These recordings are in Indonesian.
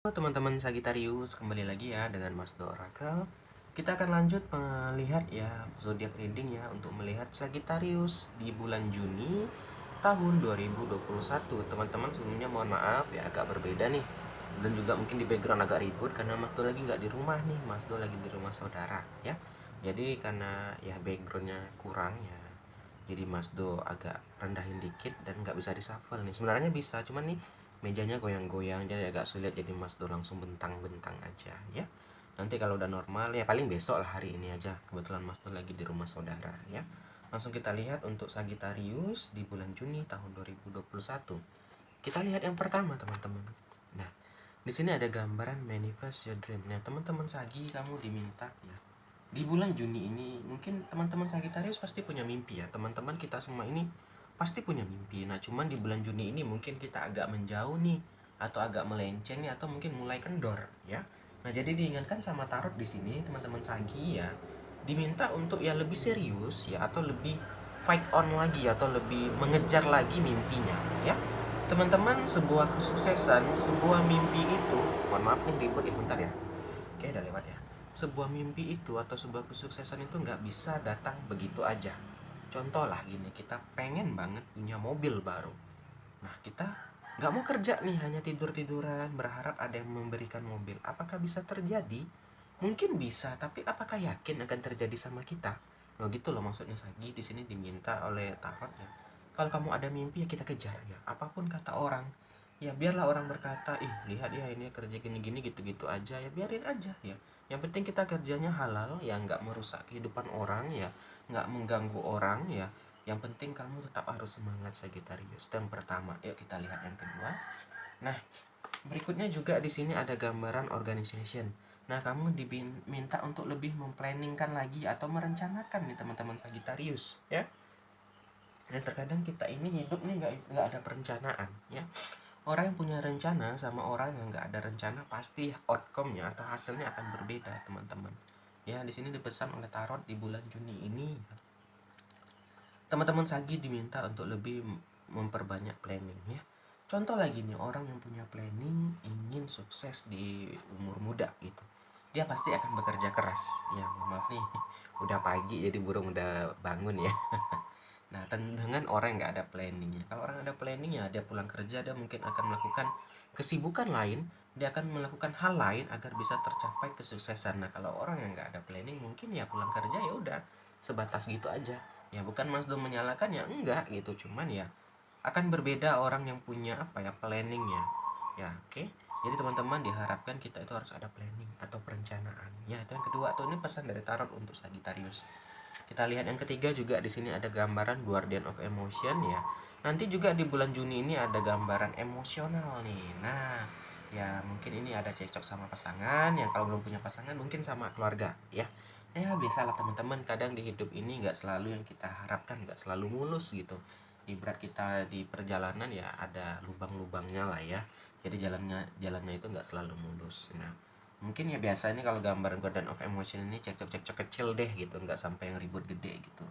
Teman-teman Sagittarius, kembali lagi ya dengan Mas Do Oracle. Kita akan lanjut melihat ya zodiak reading ya untuk melihat Sagittarius di bulan Juni tahun 2021. Teman-teman sebelumnya mohon maaf ya agak berbeda nih. Dan juga mungkin di background agak ribut karena Mas Do lagi nggak di rumah nih, Mas Do lagi di rumah saudara ya. Jadi karena ya backgroundnya kurang ya, jadi Mas Do agak rendahin dikit dan nggak bisa di shuffle nih. Sebenarnya bisa, cuman nih mejanya goyang-goyang jadi agak sulit, jadi Mas Do langsung bentang-bentang aja ya. Nanti kalau udah normal ya paling besok lah, hari ini aja kebetulan Mas Do lagi di rumah saudara ya. Langsung kita lihat untuk Sagittarius di bulan Juni tahun 2021. Kita lihat yang pertama teman-teman. Nah, di sini ada gambaran manifest your dream. Nah, teman-teman Sagi, kamu diminta ya di bulan Juni ini, mungkin teman-teman Sagittarius pasti punya mimpi ya. Teman-teman kita semua ini pasti punya mimpi. Nah, cuman di bulan Juni ini mungkin kita agak menjauh nih, atau agak melenceng nih, atau mungkin mulai kendor ya. Nah, jadi diingatkan sama tarot di sini teman-teman Sagi ya, diminta untuk ya lebih serius ya, atau lebih fight on lagi, atau lebih mengejar lagi mimpinya ya. Teman-teman, sebuah kesuksesan, sebuah mimpi itu, mohon maaf nih ribut ya bentar ya. Oke, udah lewat ya. Sebuah mimpi itu atau sebuah kesuksesan itu nggak bisa datang begitu aja. Contoh lah gini, kita pengen banget punya mobil baru. Nah, kita nggak mau kerja nih, hanya tidur-tiduran berharap ada yang memberikan mobil. Apakah bisa terjadi? Mungkin bisa, tapi apakah yakin akan terjadi sama kita? Nah, gitu loh maksudnya Sagi di sini diminta oleh tarot ya. Kalau kamu ada mimpi ya kita kejar ya. Apapun kata orang, ya biarlah orang berkata, ih lihat ya ini kerja gini-gini gitu-gitu aja, ya biarin aja ya. Yang penting kita kerjanya halal ya, nggak merusak kehidupan orang ya, nggak mengganggu orang ya. Yang penting kamu tetap harus semangat Sagittarius. Itu yang pertama. Yuk kita lihat yang kedua. Nah, berikutnya juga di sini ada gambaran organization. Nah, kamu diminta untuk lebih memplanningkan lagi atau merencanakan nih teman-teman Sagittarius ya. Dan terkadang kita ini hidup nih nggak ada perencanaan ya. Orang yang punya rencana sama orang yang nggak ada rencana pasti outcome-nya atau hasilnya akan berbeda teman-teman. Ya, di sini dipesan oleh tarot di bulan Juni ini. Teman-teman Sagi diminta untuk lebih memperbanyak planning ya. Contoh lagi nih, orang yang punya planning ingin sukses di umur muda gitu. Dia pasti akan bekerja keras. Ya, maaf nih, udah pagi jadi burung udah bangun ya. Nah, dengan orang yang nggak ada planning ya. Kalau orang ada planning ya, dia pulang kerja, dia mungkin akan melakukan kesibukan lain, dia akan melakukan hal lain agar bisa tercapai kesuksesan. Nah, kalau orang yang nggak ada planning mungkin ya pulang kerja ya udah sebatas gitu aja. Ya bukan Mas Do menyalahkan ya, enggak gitu, cuman ya akan berbeda orang yang punya apa ya planningnya. Ya, oke. Jadi teman-teman diharapkan kita itu harus ada planning atau perencanaan. Ya, itu yang kedua tuh, ini pesan dari tarot untuk Sagittarius. Kita lihat yang ketiga juga, di sini ada gambaran Guardian of Emotion ya. Nanti juga di bulan Juni ini ada gambaran emosional nih. Nah, ya mungkin ini ada cekcok sama pasangan, yang kalau belum punya pasangan mungkin sama keluarga ya. Ya biasalah teman-teman, kadang di hidup ini nggak selalu yang kita harapkan, nggak selalu mulus gitu. Ibarat kita di perjalanan ya ada lubang-lubangnya lah ya. Jadi jalannya itu nggak selalu mulus. Nah, mungkin ya biasa ini kalau gambar Guardian of Emotion ini cekcok-cekcok kecil deh gitu, nggak sampai yang ribut gede gitu.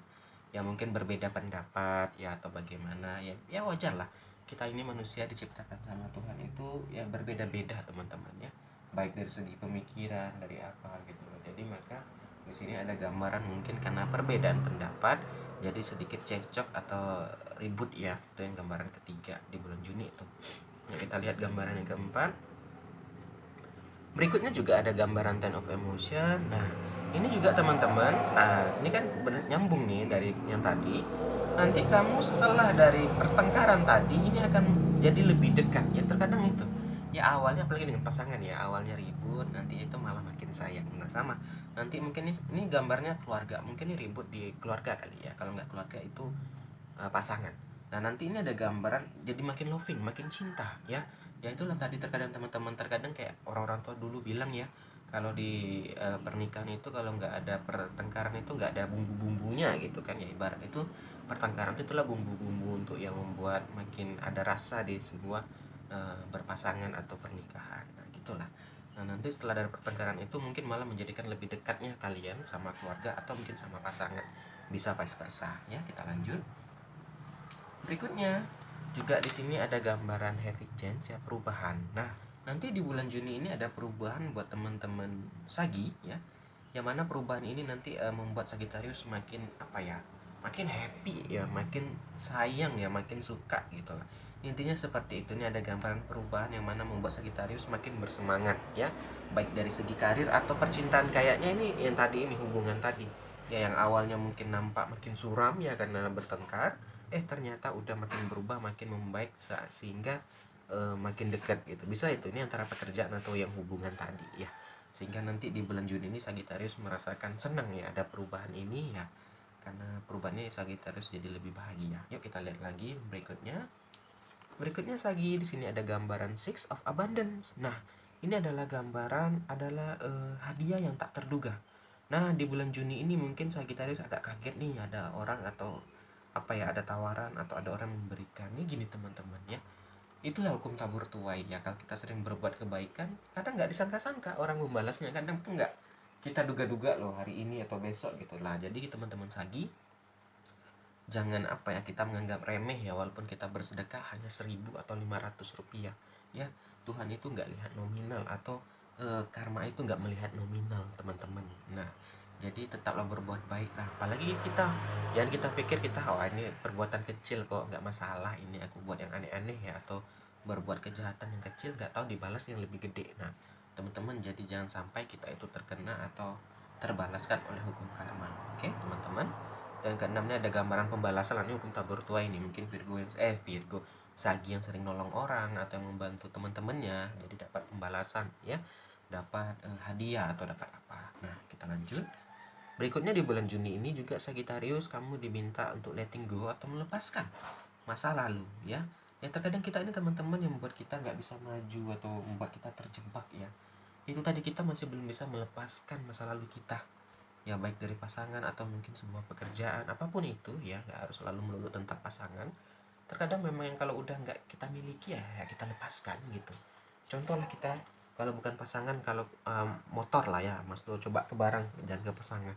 Ya mungkin berbeda pendapat ya atau bagaimana ya, ya wajar lah. Kita ini manusia diciptakan sama Tuhan itu ya berbeda-beda teman-teman ya. Baik dari segi pemikiran, dari apa gitu. Jadi maka di sini ada gambaran mungkin karena perbedaan pendapat jadi sedikit cekcok atau ribut ya. Itu yang gambaran ketiga di bulan Juni itu. Ya, kita lihat gambaran yang keempat. Berikutnya juga ada gambaran Ten of Emotion. Nah, ini juga teman-teman. Nah, ini kan nyambung nih dari yang tadi. Nanti kamu setelah dari pertengkaran tadi ini akan jadi lebih dekat ya. Terkadang itu ya awalnya apalagi dengan pasangan ya, awalnya ribut, nanti itu malah makin sayang. Nah, sama. Nanti mungkin ini gambarnya keluarga. Mungkin ini ribut di keluarga kali ya. Kalau nggak keluarga itu pasangan. Nah, nanti ini ada gambaran jadi makin loving, makin cinta ya. Ya itulah tadi, terkadang teman-teman, terkadang kayak orang-orang tua dulu bilang ya, kalau di pernikahan itu kalau nggak ada pertengkaran itu nggak ada bumbu-bumbunya gitu kan ya. Ibarat itu pertengkaran itulah bumbu-bumbu untuk yang membuat makin ada rasa di sebuah berpasangan atau pernikahan. Nah, gitulah. Nah, nanti setelah dari pertengkaran itu mungkin malah menjadikan lebih dekatnya kalian sama keluarga atau mungkin sama pasangan. Bisa vice versa ya. Kita lanjut. Berikutnya juga di sini ada gambaran heavy change ya, perubahan. Nah, Nanti di bulan Juni ini ada perubahan buat teman-teman Sagi ya. Yang mana perubahan ini nanti membuat Sagittarius makin apa ya? Makin happy ya, makin sayang ya, makin suka gitu lah. Intinya seperti itu. Ini ada gambaran perubahan yang mana membuat Sagittarius makin bersemangat ya. Baik dari segi karir atau percintaan, kayaknya ini yang tadi ini hubungan tadi. Ya yang awalnya mungkin nampak makin suram ya karena bertengkar, ternyata udah makin berubah, makin membaik sehingga makin dekat gitu. Bisa itu ini antara pekerjaan atau yang hubungan tadi ya, sehingga nanti di bulan Juni ini Sagittarius merasakan senang ya ada perubahan ini ya, karena perubahannya Sagittarius jadi lebih bahagia. Yuk kita lihat lagi berikutnya Sagi. Di sini ada gambaran Six of Abundance. Nah ini adalah gambaran hadiah yang tak terduga. Nah di bulan Juni ini mungkin Sagittarius agak kaget nih, ada orang atau apa ya, ada tawaran atau ada orang memberikan. Ini gini teman-teman ya, itulah hukum tabur tuai ya. Kalau kita sering berbuat kebaikan, kadang nggak disangka-sangka orang membalasnya, kadang pun nggak kita duga-duga loh hari ini atau besok gitu lah. Jadi teman-teman Sagi, jangan apa ya, kita menganggap remeh ya, walaupun kita bersedekah hanya 1.000 atau 500 rupiah ya. Tuhan itu nggak lihat nominal, atau karma itu nggak melihat nominal teman-teman. Nah jadi tetaplah berbuat baik lah. Apalagi kita, jangan kita pikir kita ini perbuatan kecil kok, nggak masalah ini aku buat yang aneh-aneh ya, atau berbuat kejahatan yang kecil nggak tahu dibalas yang lebih gede. Nah teman-teman, jadi jangan sampai kita itu terkena atau terbalaskan oleh hukum karma. Oke teman-teman. Dan keenamnya ada gambaran pembalasan. Ini hukum tabur tua. Ini mungkin Virgo Sagi yang sering nolong orang atau yang membantu teman-temannya, jadi dapat pembalasan ya, dapat hadiah atau dapat apa. Nah kita lanjut. Berikutnya di bulan Juni ini juga Sagittarius, kamu diminta untuk letting go atau melepaskan masa lalu ya. Yang terkadang kita ini teman-teman yang membuat kita nggak bisa maju atau membuat kita terjebak ya. Itu tadi, kita masih belum bisa melepaskan masa lalu kita ya, baik dari pasangan atau mungkin sebuah pekerjaan, apapun itu ya, nggak harus selalu melulu tentang pasangan. Terkadang memang yang kalau udah nggak kita miliki ya kita lepaskan gitu. Contoh lah, kita kalau bukan pasangan, kalau motor lah ya Mas Do, coba ke barang, jangan ke pasangan.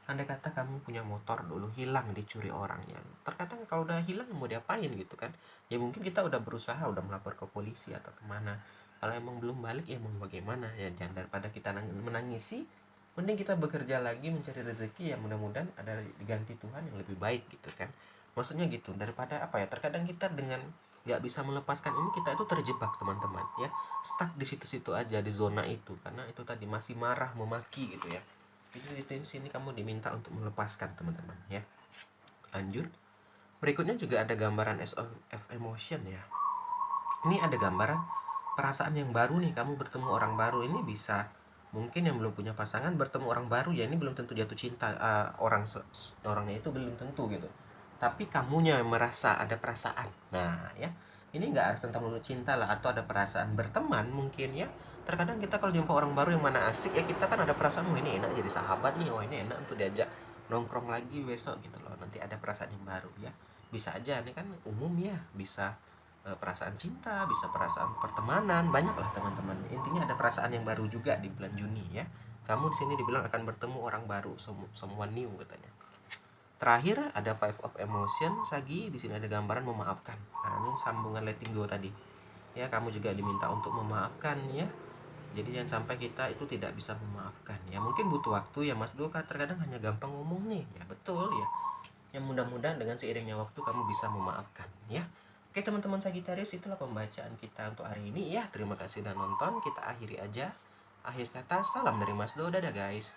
Andai kata kamu punya motor dulu hilang, dicuri orang ya, terkadang kalau udah hilang mau diapain gitu kan ya, mungkin kita udah berusaha, udah melapor ke polisi atau kemana. Kalau emang belum balik ya mau bagaimana ya, jangan, daripada kita menangisi, mending kita bekerja lagi mencari rezeki ya, mudah-mudahan ada diganti Tuhan yang lebih baik gitu kan. Maksudnya gitu, daripada apa ya, terkadang kita dengan nggak bisa melepaskan ini, kita itu terjebak teman-teman ya, stuck di situ-situ aja, di zona itu, karena itu tadi masih marah memaki gitu ya. Jadi di sini kamu diminta untuk melepaskan teman-teman ya. Lanjut. Berikutnya juga ada gambaran of emotion ya. Ini ada gambaran perasaan yang baru nih, kamu bertemu orang baru. Ini bisa mungkin yang belum punya pasangan bertemu orang baru ya, ini belum tentu jatuh cinta, orangnya itu belum tentu gitu. Tapi kamunya yang merasa ada perasaan. Nah ya, ini nggak harus tentang melulu cinta lah, atau ada perasaan berteman mungkin ya. Terkadang kita kalau jumpa orang baru yang mana asik ya, kita kan ada perasaan, oh ini enak jadi sahabat nih, oh ini enak untuk diajak nongkrong lagi besok gitu loh. Nanti ada perasaan yang baru ya. Bisa aja, ini kan umum ya, bisa perasaan cinta, bisa perasaan pertemanan, banyak lah teman-teman. Intinya ada perasaan yang baru juga di bulan Juni ya. Kamu di sini dibilang akan bertemu orang baru, someone new katanya. Terakhir ada Five of Emotion Sagi. Di sini ada gambaran memaafkan. Nah ini sambungan letting go tadi ya, kamu juga diminta untuk memaafkan ya. Jadi jangan sampai kita itu tidak bisa memaafkan ya. Mungkin butuh waktu ya Mas Doka, terkadang hanya gampang ngomong nih ya, betul ya. Yang mudah-mudahan dengan seiringnya waktu kamu bisa memaafkan ya. Oke teman-teman Sagittarius, itulah pembacaan kita untuk hari ini ya. Terima kasih sudah nonton, kita akhiri aja. Akhir kata, salam dari Mas Do, dadah guys.